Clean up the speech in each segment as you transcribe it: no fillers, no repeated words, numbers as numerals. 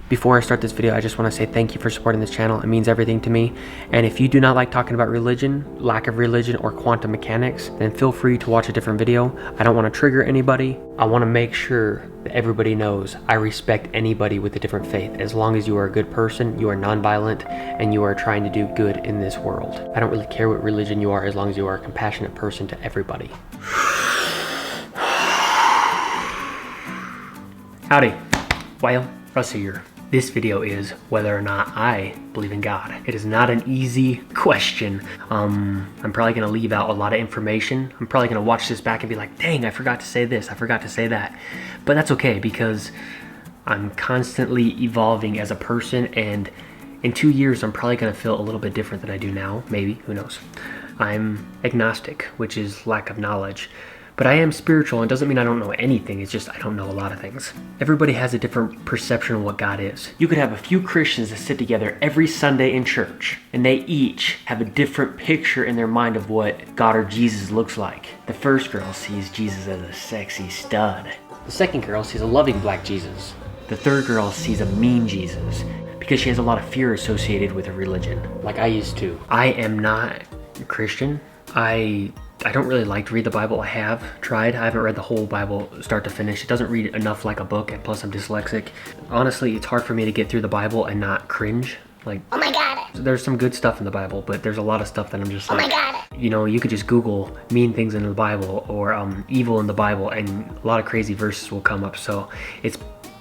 Before I start this video, I just want to say thank you for supporting this channel. It means everything to me. And if you do not like talking about religion, lack of religion, or quantum mechanics, then feel free to watch a different video. I don't want to trigger anybody. I want to make sure that everybody knows I respect anybody with a different faith. As long as you are a good person, you are nonviolent, and you are trying to do good in this world. I don't really care what religion you are, as long as you are a compassionate person to everybody. Howdy. Well, Russ here. This video is whether or not I believe in God. It is not an easy question. I'm probably gonna leave out a lot of information. I'm probably gonna watch this back and be like, dang, I forgot to say this, I forgot to say that. But that's okay, because I'm constantly evolving as a person, and in 2 years, I'm probably gonna feel a little bit different than I do now, maybe, who knows. I'm agnostic, which is lack of knowledge. But I am spiritual, and doesn't mean I don't know anything, it's just I don't know a lot of things. Everybody has a different perception of what God is. You could have a few Christians that sit together every Sunday in church, and they each have a different picture in their mind of what God or Jesus looks like. The first girl sees Jesus as a sexy stud. The second girl sees a loving black Jesus. The third girl sees a mean Jesus, because she has a lot of fear associated with her religion, like I used to. I am not a Christian. I don't really like to read the Bible. I have tried. I haven't read the whole Bible start to finish. It doesn't read enough like a book, and plus I'm dyslexic. Honestly, it's hard for me to get through the Bible and not cringe. Like, oh my God. There's some good stuff in the Bible, but there's a lot of stuff that I'm just like, oh my God. You know, you could just Google mean things in the Bible or evil in the Bible, and a lot of crazy verses will come up. So it's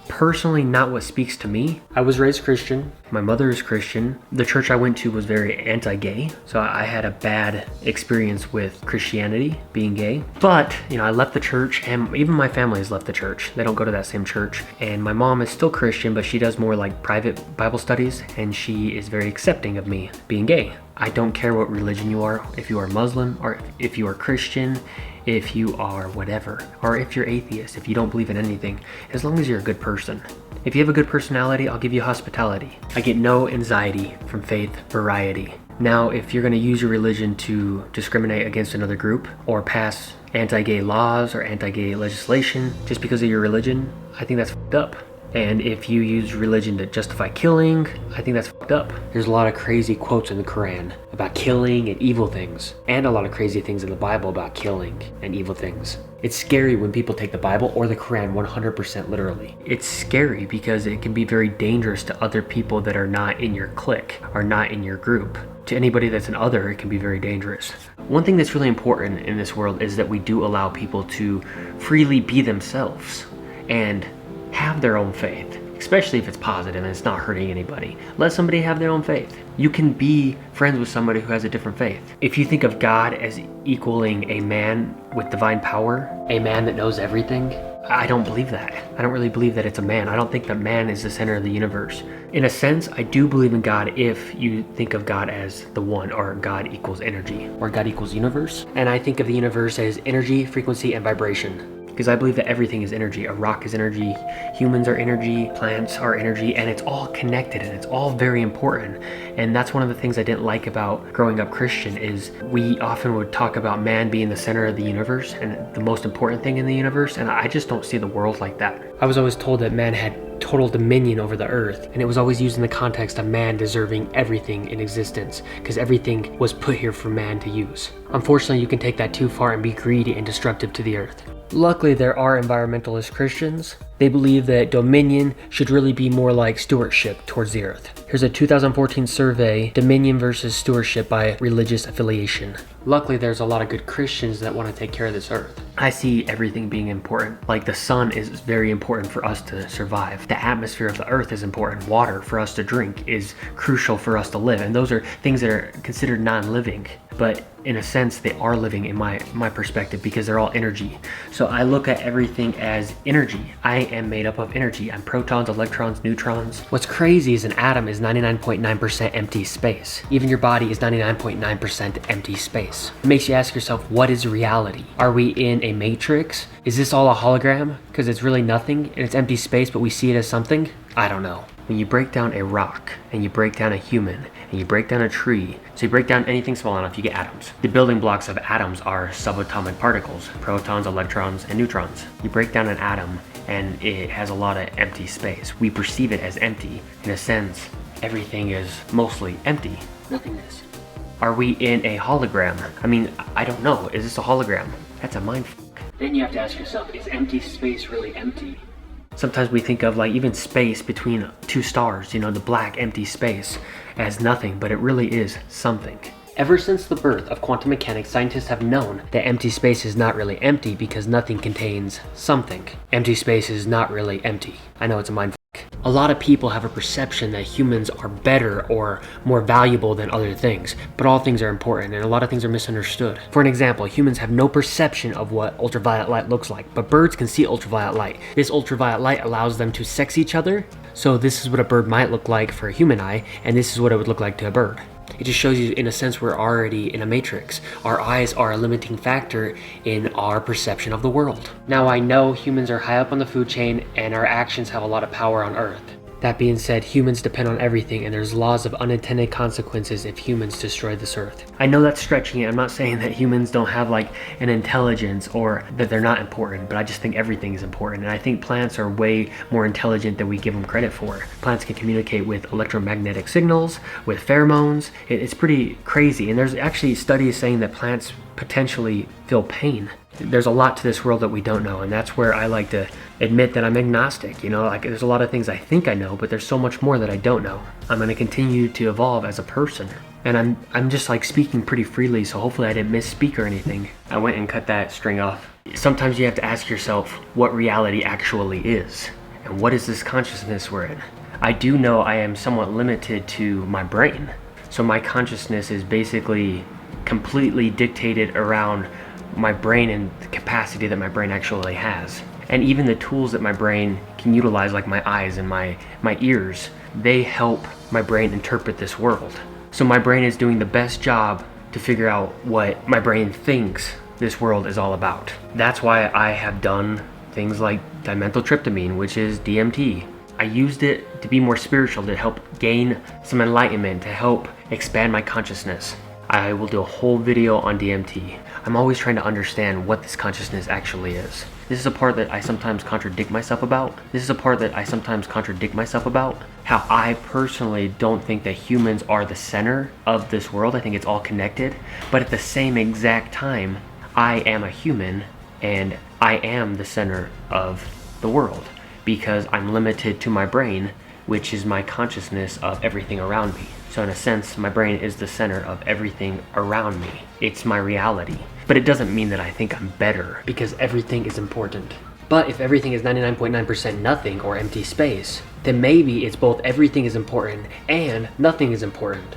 personally not what speaks to me. I was raised Christian. My mother is Christian. The church I went to was very anti-gay, so I had a bad experience with Christianity, being gay. But, you know, I left the church, and even my family has left the church. They don't go to that same church. And my mom is still Christian, but she does more like private Bible studies, and she is very accepting of me being gay. I don't care what religion you are, if you are Muslim, or if you are Christian, if you are whatever, or if you're atheist, if you don't believe in anything, as long as you're a good person. If you have a good personality, I'll give you hospitality. I get no anxiety from faith variety. Now, if you're gonna use your religion to discriminate against another group or pass anti-gay laws or anti-gay legislation just because of your religion, I think that's fucked up. And if you use religion to justify killing, I think that's fucked up. There's a lot of crazy quotes in the Quran about killing and evil things, and a lot of crazy things in the Bible about killing and evil things. It's scary when people take the Bible or the Quran 100% literally. It's scary because it can be very dangerous to other people that are not in your clique or not in your group. To anybody that's an other, it can be very dangerous. One thing that's really important in this world is that we do allow people to freely be themselves and have their own faith, especially if it's positive and it's not hurting anybody. Let somebody have their own faith. You can be friends with somebody who has a different faith. If you think of God as equaling a man with divine power, a man that knows everything, I don't believe that. I don't really believe that it's a man. I don't think that man is the center of the universe. In a sense, I do believe in God if you think of God as the one, or God equals energy, or God equals universe. And I think of the universe as energy, frequency, and vibration. Because I believe that everything is energy. A rock is energy, humans are energy, plants are energy, and it's all connected, and it's all very important. And that's one of the things I didn't like about growing up Christian, is we often would talk about man being the center of the universe and the most important thing in the universe, and I just don't see the world like that. I was always told that man had total dominion over the earth, and it was always used in the context of man deserving everything in existence, because everything was put here for man to use. Unfortunately, you can take that too far and be greedy and destructive to the earth. Luckily, there are environmentalist Christians. They believe that dominion should really be more like stewardship towards the earth. Here's a 2014 survey, Dominion versus Stewardship by Religious Affiliation. Luckily, there's a lot of good Christians that want to take care of this earth. I see everything being important. Like the sun is very important for us to survive. The atmosphere of the earth is important. Water for us to drink is crucial for us to live. And those are things that are considered non-living. But in a sense, they are living in my perspective, because they're all energy. So I look at everything as energy. I am made up of energy. I'm protons, electrons, neutrons. What's crazy is an atom is 99.9% empty space. Even your body is 99.9% empty space. It makes you ask yourself, what is reality? Are we in a matrix? Is this all a hologram? Because it's really nothing and it's empty space, but we see it as something? I don't know. When you break down a rock and you break down a human and you break down a tree, so you break down anything small enough, you get atoms. The building blocks of atoms are subatomic particles, protons, electrons, and neutrons. You break down an atom and it has a lot of empty space. We perceive it as empty. In a sense, everything is mostly empty. Nothingness. Are we in a hologram? I mean, I don't know. Is this a hologram? That's a mindfuck. Then you have to ask yourself, is empty space really empty? Sometimes we think of like even space between two stars, you know, the black empty space, as nothing, but it really is something. Ever since the birth of quantum mechanics, scientists have known that empty space is not really empty because nothing contains something. Empty space is not really empty. I know it's a mindfuck. A lot of people have a perception that humans are better or more valuable than other things, but all things are important and a lot of things are misunderstood. For an example, humans have no perception of what ultraviolet light looks like, but birds can see ultraviolet light. This ultraviolet light allows them to sex each other, so this is what a bird might look like for a human eye, and this is what it would look like to a bird. It just shows you, in a sense, we're already in a matrix. Our eyes are a limiting factor in our perception of the world. Now, I know humans are high up on the food chain and our actions have a lot of power on Earth. That being said, humans depend on everything and there's laws of unintended consequences if humans destroy this earth. I know that's stretching it. I'm not saying that humans don't have like an intelligence or that they're not important, but I just think everything is important. And I think plants are way more intelligent than we give them credit for. Plants can communicate with electromagnetic signals, with pheromones. It's pretty crazy. And there's actually studies saying that plants potentially feel pain. There's a lot to this world that we don't know, and that's where I like to admit that I'm agnostic. You know, like there's a lot of things I think I know, but there's so much more that I don't know. I'm going to continue to evolve as a person, and I'm just like speaking pretty freely, so hopefully I didn't misspeak or anything. I went and cut that string off. Sometimes you have to ask yourself what reality actually is, and what is this consciousness we're in. I do know I am somewhat limited to my brain, so my consciousness is basically completely dictated around my brain and the capacity that my brain actually has. And even the tools that my brain can utilize, like my eyes and my ears, they help my brain interpret this world. So my brain is doing the best job to figure out what my brain thinks this world is all about. That's why I have done things like dimethyltryptamine, which is DMT. I used it to be more spiritual, to help gain some enlightenment, to help expand my consciousness. I will do a whole video on DMT. I'm always trying to understand what this consciousness actually is. This is a part that I sometimes contradict myself about. How I personally don't think that humans are the center of this world. I think it's all connected. But at the same exact time, I am a human and I am the center of the world because I'm limited to my brain, which is my consciousness of everything around me. So in a sense, my brain is the center of everything around me. It's my reality. But it doesn't mean that I think I'm better, because everything is important. But if everything is 99.9% nothing or empty space, then maybe it's both everything is important and nothing is important.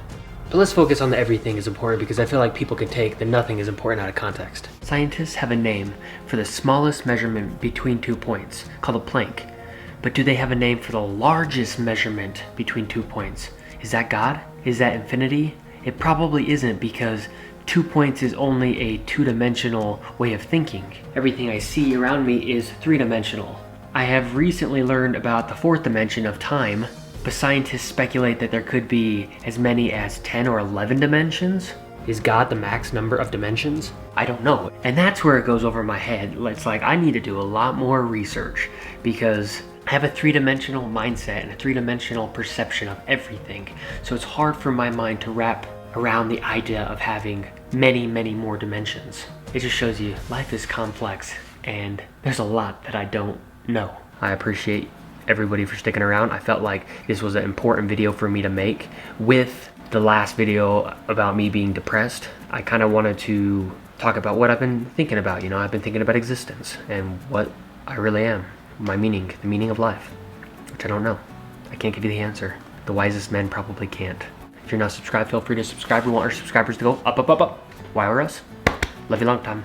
But let's focus on the everything is important because I feel like people can take the nothing is important out of context. Scientists have a name for the smallest measurement between 2 points, called a Planck. But do they have a name for the largest measurement between 2 points? Is that God? Is that infinity? It probably isn't, because 2 points is only a two-dimensional way of thinking. Everything I see around me is three-dimensional. I have recently learned about the fourth dimension of time, but scientists speculate that there could be as many as 10 or 11 dimensions. Is God the max number of dimensions? I don't know. And that's where it goes over my head. It's like I need to do a lot more research because I have a three-dimensional mindset and a three-dimensional perception of everything. So it's hard for my mind to wrap around the idea of having many, many more dimensions. It just shows you life is complex and there's a lot that I don't know. I appreciate everybody for sticking around. I felt like this was an important video for me to make. With the last video about me being depressed, I kind of wanted to talk about what I've been thinking about. You know, I've been thinking about existence and what I really am. My meaning, the meaning of life, which I don't know. I can't give you the answer. The wisest men probably can't. If you're not subscribed, feel free to subscribe. We want our subscribers to go up, up, up, up. Why or us? Love you long time.